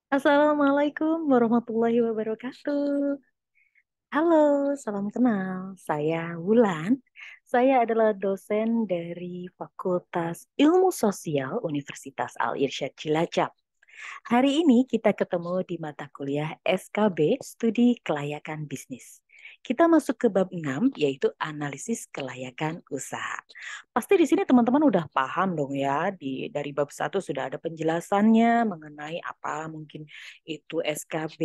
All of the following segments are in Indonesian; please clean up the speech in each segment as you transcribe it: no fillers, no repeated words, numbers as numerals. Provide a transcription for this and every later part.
Assalamualaikum warahmatullahi wabarakatuh. Halo, salam kenal. Saya Wulan. Saya adalah dosen dari Fakultas Ilmu Sosial Universitas Al-Irsyad Cilacap. Hari ini kita ketemu di mata kuliah SKB, Studi Kelayakan Bisnis. Kita masuk ke bab 6, yaitu analisis kelayakan usaha. Pasti di sini teman-teman udah paham dong ya, dari bab 1 sudah ada penjelasannya mengenai apa mungkin itu SKB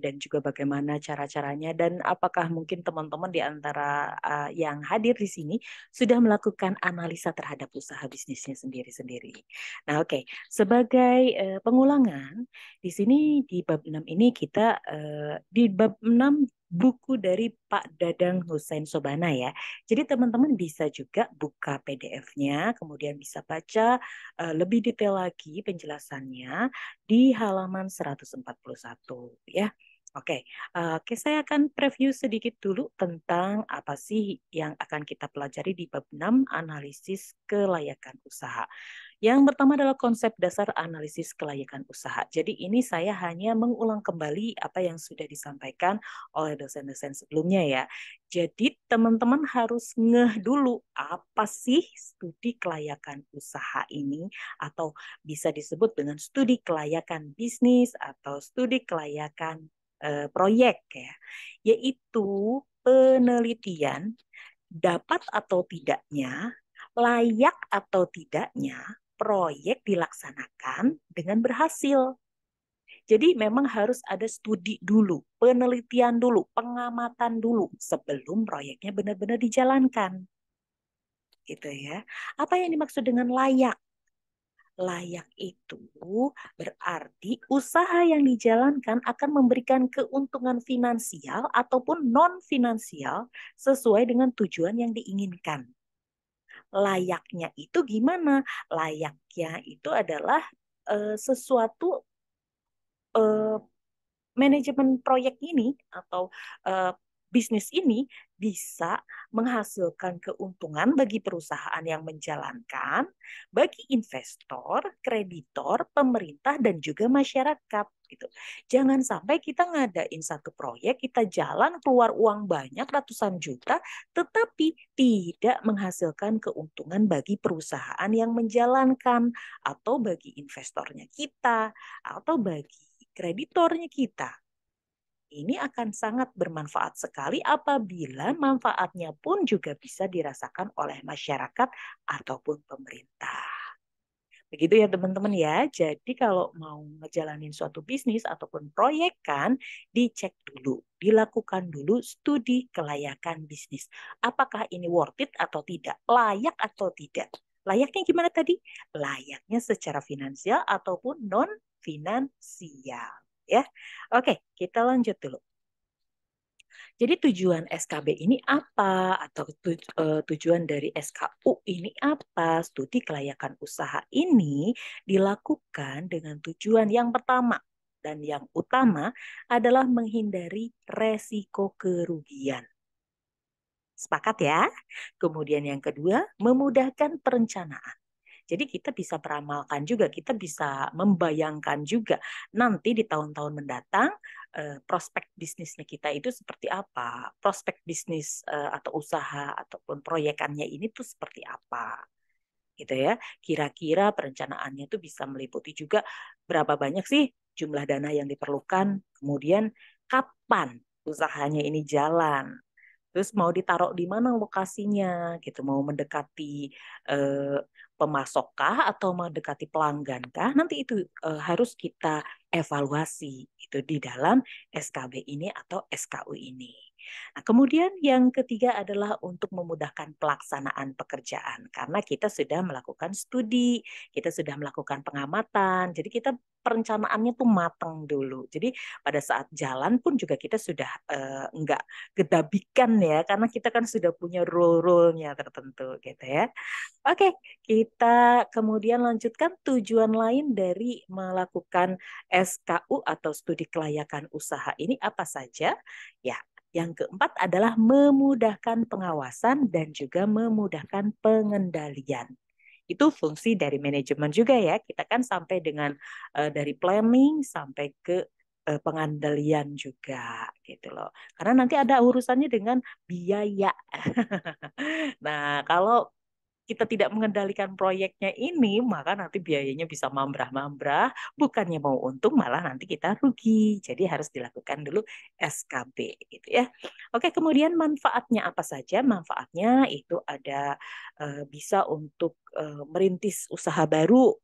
dan juga bagaimana cara-caranya, dan apakah mungkin teman-teman di antara yang hadir di sini sudah melakukan analisa terhadap usaha bisnisnya sendiri-sendiri. Nah, oke. Sebagai pengulangan, di sini di bab 6 ini kita di bab 6 buku dari Pak Dadang Hussein Sobana ya. Jadi teman-teman bisa juga buka PDF-nya, kemudian bisa baca lebih detail lagi penjelasannya di halaman 141 ya. Oke, oke, saya akan preview sedikit dulu tentang apa sih yang akan kita pelajari di bab 6 analisis kelayakan usaha. Yang pertama adalah konsep dasar analisis kelayakan usaha. Jadi ini saya hanya mengulang kembali apa yang sudah disampaikan oleh dosen-dosen sebelumnya ya. Jadi teman-teman harus ngeh dulu apa sih studi kelayakan usaha ini, atau bisa disebut dengan studi kelayakan bisnis atau studi kelayakan proyek ya. Yaitu penelitian dapat atau tidaknya, layak atau tidaknya proyek dilaksanakan dengan berhasil. Jadi memang harus ada studi dulu, penelitian dulu, pengamatan dulu sebelum proyeknya benar-benar dijalankan. Gitu ya. Apa yang dimaksud dengan layak? Layak itu berarti usaha yang dijalankan akan memberikan keuntungan finansial ataupun non-finansial sesuai dengan tujuan yang diinginkan. Layaknya itu gimana? Layaknya itu adalah sesuatu, eh, manajemen proyek ini atau uh, bisnis ini bisa menghasilkan keuntungan bagi perusahaan yang menjalankan, bagi investor, kreditor, pemerintah, dan juga masyarakat. Gitu. Jangan sampai kita ngadain satu proyek, kita jalan keluar uang banyak ratusan juta, tetapi tidak menghasilkan keuntungan bagi perusahaan yang menjalankan, atau bagi investornya kita, atau bagi kreditornya kita. Ini akan sangat bermanfaat sekali apabila manfaatnya pun juga bisa dirasakan oleh masyarakat ataupun pemerintah. Begitu ya teman-teman ya. Jadi kalau mau ngejalanin suatu bisnis ataupun proyek kan, dicek dulu, dilakukan dulu studi kelayakan bisnis. Apakah ini worth it atau tidak? Layak atau tidak? Layaknya gimana tadi? Layaknya secara finansial ataupun non finansial ya. Oke, kita lanjut dulu. Jadi tujuan SKB ini apa, atau tujuan dari SKU ini apa? Studi kelayakan usaha ini dilakukan dengan tujuan yang pertama dan yang utama adalah menghindari resiko kerugian. Sepakat ya? Kemudian yang kedua, memudahkan perencanaan. Jadi kita bisa beramalkan juga, kita bisa membayangkan juga nanti di tahun-tahun mendatang prospek bisnisnya kita itu seperti apa, prospek bisnis atau usaha ataupun proyekannya ini tuh seperti apa, gitu ya. Kira-kira perencanaannya itu bisa meliputi juga berapa banyak sih jumlah dana yang diperlukan, kemudian kapan usahanya ini jalan. Terus mau ditaruh di mana lokasinya, gitu. Mau mendekati eh, pemasok kah atau mendekati pelanggan kah? Nanti itu harus kita evaluasi itu di dalam SKB ini atau SKU ini. Nah, kemudian yang ketiga adalah untuk memudahkan pelaksanaan pekerjaan karena kita sudah melakukan studi, kita sudah melakukan pengamatan. Jadi kita perencanaannya tuh matang dulu. Jadi pada saat jalan pun juga kita sudah enggak gedabikan ya, karena kita kan sudah punya rule-rule-nya tertentu gitu ya. Oke, kita kemudian lanjutkan tujuan lain dari melakukan SKU atau studi kelayakan usaha ini apa saja? Ya, yang keempat adalah memudahkan pengawasan dan juga memudahkan pengendalian. Itu fungsi dari manajemen juga ya. Kita kan sampai dengan dari planning sampai ke pengandalian juga gitu loh. Karena nanti ada urusannya dengan biaya. Nah, kalau kita tidak mengendalikan proyeknya ini, maka nanti biayanya bisa mambrah-mambrah, bukannya mau untung, malah nanti kita rugi. Jadi harus dilakukan dulu SKB, gitu ya. Oke, kemudian manfaatnya apa saja? Manfaatnya itu ada bisa untuk merintis usaha baru,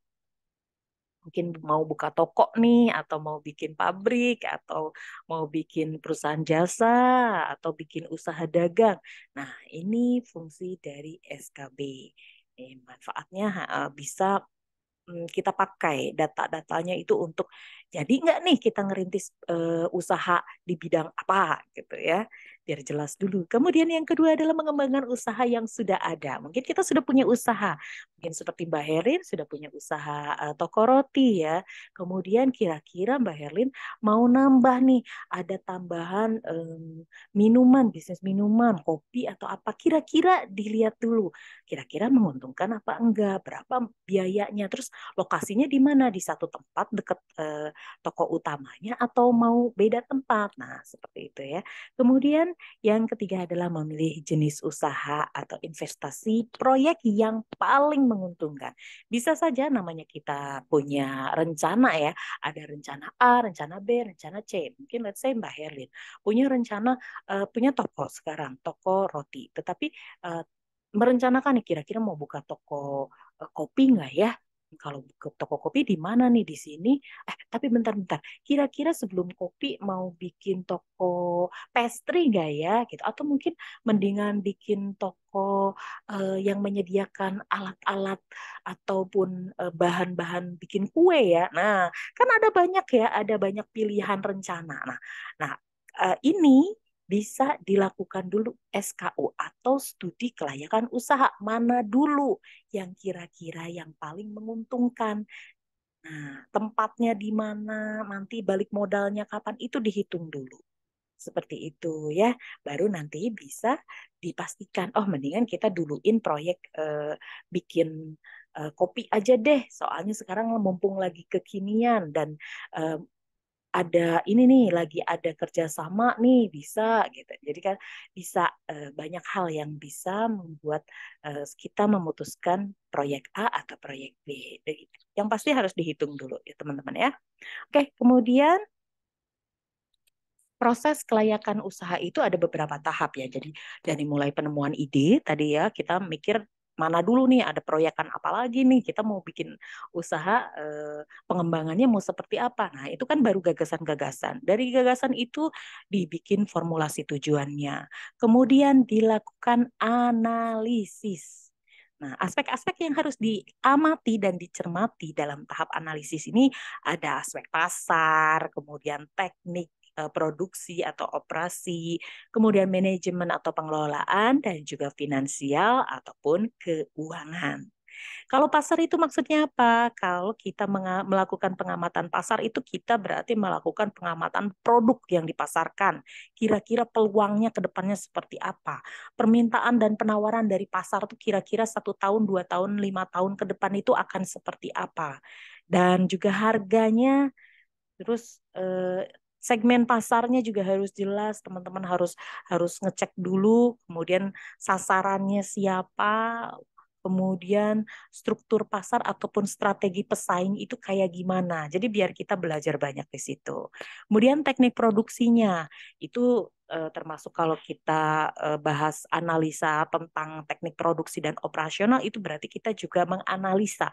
mungkin mau buka toko nih, atau mau bikin pabrik, atau mau bikin perusahaan jasa, atau bikin usaha dagang. Nah, ini fungsi dari SKB. Manfaatnya bisa kita pakai data-datanya itu untuk jadi nggak nih kita ngerintis usaha di bidang apa gitu ya, biar jelas dulu. Kemudian yang kedua adalah mengembangkan usaha yang sudah ada. Mungkin kita sudah punya usaha, mungkin seperti Mbak Herlin sudah punya usaha toko roti ya. Kemudian kira-kira Mbak Herlin mau nambah nih, ada tambahan minuman, bisnis minuman, kopi atau apa. Kira-kira dilihat dulu, kira-kira menguntungkan apa enggak, berapa biayanya, terus lokasinya di mana, di satu tempat dekat toko utamanya atau mau beda tempat. Nah, seperti itu ya. Kemudian yang ketiga adalah memilih jenis usaha atau investasi proyek yang paling menguntungkan. Bisa saja namanya kita punya rencana ya, ada rencana A, rencana B, rencana C. Mungkin let's say Mbak Herlin punya rencana punya toko sekarang, toko roti. Tetapi merencanakan nih kira-kira mau buka toko kopi nggak ya? Kalau ke toko kopi di mana nih, di sini? Tapi bentar-bentar. Kira-kira sebelum kopi mau bikin toko pastry nggak ya? Gitu. Atau mungkin mendingan bikin toko yang menyediakan alat-alat ataupun bahan-bahan bikin kue ya. Nah, kan ada banyak ya, ada banyak pilihan rencana. Nah, ini bisa dilakukan dulu SKU atau studi kelayakan usaha. Mana dulu yang kira-kira yang paling menguntungkan. Nah, tempatnya di mana, nanti balik modalnya kapan, itu dihitung dulu. Seperti itu ya. Baru nanti bisa dipastikan, oh mendingan kita duluin proyek bikin kopi aja deh. Soalnya sekarang mumpung lagi kekinian dan eh, ada ini nih, lagi ada kerjasama nih, bisa gitu. Jadi kan bisa banyak hal yang bisa membuat kita memutuskan proyek A atau proyek B. Yang pasti harus dihitung dulu ya teman-teman ya. Oke, kemudian proses kelayakan usaha itu ada beberapa tahap ya. Jadi dari mulai penemuan ide tadi ya, kita mikir mana dulu nih, ada proyekan apa lagi nih, kita mau bikin usaha, pengembangannya mau seperti apa. Nah, itu kan baru gagasan-gagasan. Dari gagasan itu dibikin formulasi tujuannya. Kemudian dilakukan analisis. Nah, aspek-aspek yang harus diamati dan dicermati dalam tahap analisis ini ada aspek pasar, kemudian teknik produksi atau operasi, kemudian manajemen atau pengelolaan, dan juga finansial ataupun keuangan. Kalau pasar itu maksudnya apa? Kalau kita melakukan pengamatan pasar itu kita berarti melakukan pengamatan produk yang dipasarkan. Kira-kira peluangnya ke depannya seperti apa? Permintaan dan penawaran dari pasar itu kira-kira 1 tahun, 2 tahun, 5 tahun ke depan itu akan seperti apa? Dan juga harganya. Terus segmen pasarnya juga harus jelas, teman-teman harus harus ngecek dulu, kemudian sasarannya siapa, kemudian struktur pasar ataupun strategi pesaing itu kayak gimana. Jadi biar kita belajar banyak di situ. Kemudian teknik produksinya itu termasuk kalau kita bahas analisa tentang teknik produksi dan operasional, itu berarti kita juga menganalisa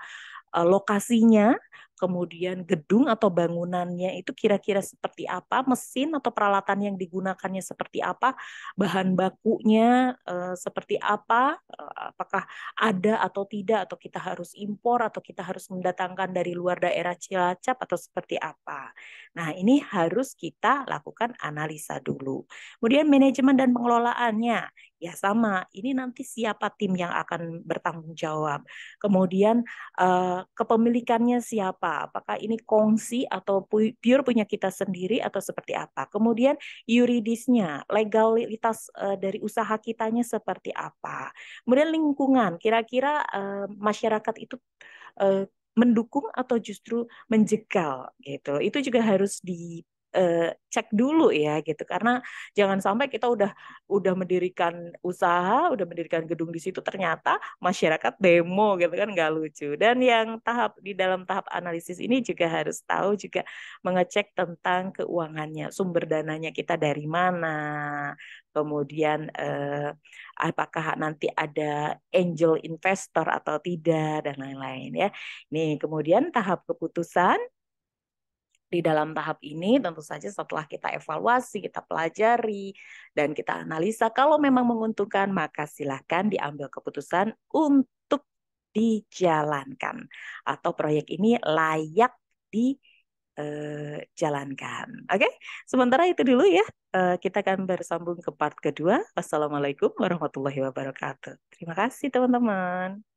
lokasinya, kemudian gedung atau bangunannya itu kira-kira seperti apa, mesin atau peralatan yang digunakannya seperti apa, bahan bakunya seperti apa, apakah ada atau tidak, atau kita harus impor, atau kita harus mendatangkan dari luar daerah Cilacap, atau seperti apa. Nah, ini harus kita lakukan analisa dulu. Kemudian manajemen dan pengelolaannya, Ya sama, ini nanti siapa tim yang akan bertanggung jawab. Kemudian kepemilikannya siapa? Apakah ini kongsi atau pure punya kita sendiri atau seperti apa? Kemudian yuridisnya, legalitas dari usaha kitanya seperti apa? Kemudian lingkungan, kira-kira masyarakat itu mendukung atau justru menjegal gitu. Itu juga harus di cek dulu ya gitu, karena jangan sampai kita udah mendirikan usaha, udah mendirikan gedung di situ, ternyata masyarakat demo gitu kan, nggak lucu. Dan yang di dalam tahap analisis ini juga harus tahu juga mengecek tentang keuangannya, sumber dananya kita dari mana, kemudian apakah nanti ada angel investor atau tidak dan lain-lain ya. Nih, kemudian tahap keputusan. Di dalam tahap ini tentu saja setelah kita evaluasi, kita pelajari, dan kita analisa, kalau memang menguntungkan, maka silahkan diambil keputusan untuk dijalankan. Atau proyek ini layak dijalankan. Oke, sementara itu dulu ya. Kita akan bersambung ke part kedua. Wassalamualaikum warahmatullahi wabarakatuh. Terima kasih teman-teman.